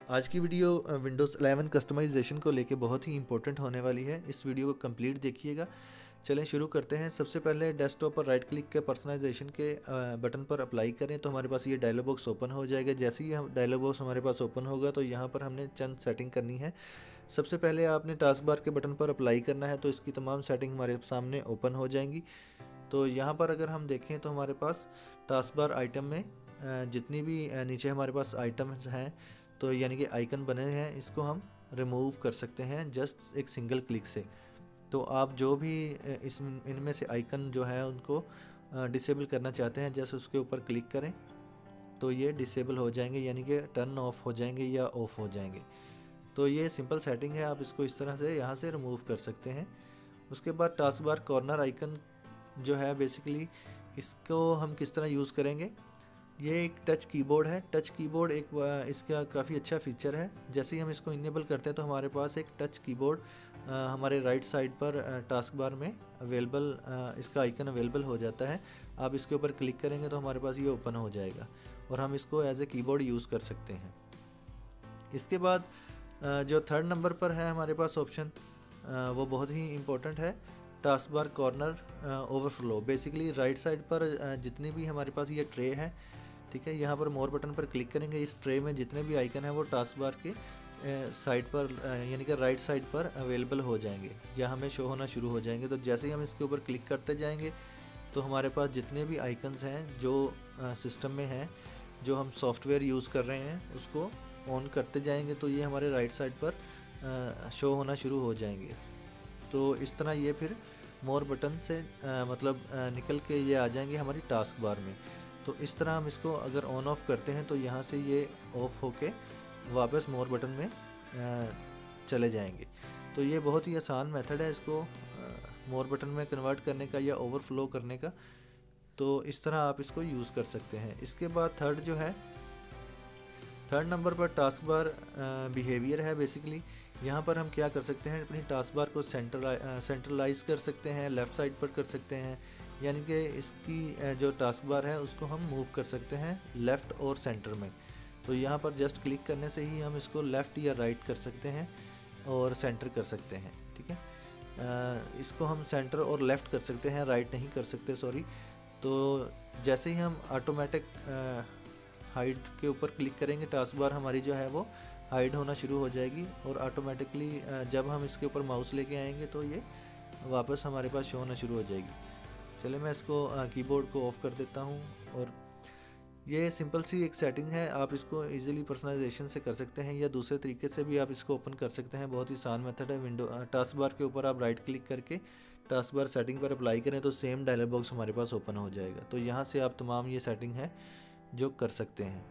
आज की video Windows 11 customization को लेके बहुत ही इंपॉर्टेंट होने वाली है। इस वीडियो को कंप्लीट देखिएगा। चलें शुरू करते हैं। सबसे पहले डेस्कटॉप पर राइट क्लिक के पर्सनलाइजेशन के बटन पर अप्लाई करें तो हमारे पास ये डायलॉग बॉक्स ओपन हो जाएगा। जैसे ही हम डायलॉग बॉक्स हमारे पास ओपन होगा तो यहाँ पर हमने चंद सेटिंग करनी है। सबसे पहले आपने टास्क बार के बटन पर अप्लाई करना है तो इसकी तमाम सेटिंग हमारे सामने ओपन हो जाएंगी। तो यहाँ पर अगर हम देखें तो हमारे पास टास्क बार आइटम में जितनी भी नीचे हमारे पास आइटम्स हैं तो यानी कि आइकन बने हैं, इसको हम रिमूव कर सकते हैं जस्ट एक सिंगल क्लिक से। तो आप जो भी इनमें से आइकन जो है उनको डिसेबल करना चाहते हैं जस्ट उसके ऊपर क्लिक करें तो ये डिसेबल हो जाएंगे, यानी कि टर्न ऑफ हो जाएंगे या ऑफ हो जाएंगे। तो ये सिंपल सेटिंग है, आप इसको इस तरह से यहाँ से रिमूव कर सकते हैं। उसके बाद टास्क बार कॉर्नर आइकन जो है बेसिकली इसको हम किस तरह यूज़ करेंगे। ये एक टच कीबोर्ड है। टच कीबोर्ड एक इसका काफ़ी अच्छा फीचर है। जैसे ही हम इसको इनेबल करते हैं तो हमारे पास एक टच कीबोर्ड हमारे राइट साइड पर टास्क बार में अवेलेबल इसका आइकन अवेलेबल हो जाता है। आप इसके ऊपर क्लिक करेंगे तो हमारे पास ये ओपन हो जाएगा और हम इसको एज ए कीबोर्ड यूज़ कर सकते हैं। इसके बाद जो थर्ड नंबर पर है हमारे पास ऑप्शन वो बहुत ही इम्पोर्टेंट है। Task bar corner overflow. Basically right side पर जितनी भी हमारे पास ये ट्रे है, ठीक है, यहाँ पर मोर बटन पर क्लिक करेंगे। इस ट्रे में जितने भी आइकन हैं वो टास्क बार के साइड पर यानी कि राइट साइड पर अवेलेबल हो जाएंगे या हमें शो होना शुरू हो जाएंगे। तो जैसे ही हम इसके ऊपर क्लिक करते जाएंगे तो हमारे पास जितने भी आइकन्स हैं जो सिस्टम में हैं, जो हम सॉफ्टवेयर यूज़ कर रहे हैं, उसको ऑन करते जाएंगे तो ये हमारे राइट साइड पर शो होना शुरू हो जाएंगे। तो इस तरह ये फिर मोर बटन से निकल के ये आ जाएंगे हमारी टास्क बार में। तो इस तरह हम इसको अगर ऑन ऑफ करते हैं तो यहाँ से ये ऑफ होके वापस मोर बटन में चले जाएंगे। तो ये बहुत ही आसान मेथड है इसको मोर बटन में कन्वर्ट करने का या ओवरफ्लो करने का। तो इस तरह आप इसको यूज़ कर सकते हैं। इसके बाद थर्ड नंबर पर टास्क बार बिहेवियर है। बेसिकली यहाँ पर हम क्या कर सकते हैं, अपनी टास्क बार को सेंट्रलाइज कर सकते हैं, लेफ़्ट साइड पर कर सकते हैं, यानी कि इसकी जो टास्क बार है उसको हम मूव कर सकते हैं लेफ़्ट और सेंटर में। तो यहाँ पर जस्ट क्लिक करने से ही हम इसको लेफ़्ट या राइट कर सकते हैं और सेंटर कर सकते हैं, ठीक है। इसको हम सेंटर और लेफ़्ट कर सकते हैं, राइट नहीं कर सकते, सॉरी। तो जैसे ही हम ऑटोमेटिक हाइड के ऊपर क्लिक करेंगे टास्क बार हमारी जो है वो हाइड होना शुरू हो जाएगी और ऑटोमेटिकली जब हम इसके ऊपर माउस लेके आएंगे तो ये वापस हमारे पास शो होना शुरू हो जाएगी। चलिए मैं इसको कीबोर्ड को ऑफ़ कर देता हूँ। और ये सिंपल सी एक सेटिंग है, आप इसको इजीली पर्सनलाइजेशन से कर सकते हैं या दूसरे तरीके से भी आप इसको ओपन कर सकते हैं। बहुत ही आसान मेथड है। विंडो टास्क बार के ऊपर आप राइट क्लिक करके टास्क बार सेटिंग पर अप्लाई करें तो सेम डायलॉग बॉक्स हमारे पास ओपन हो जाएगा। तो यहाँ से आप तमाम ये सेटिंग है जो कर सकते हैं।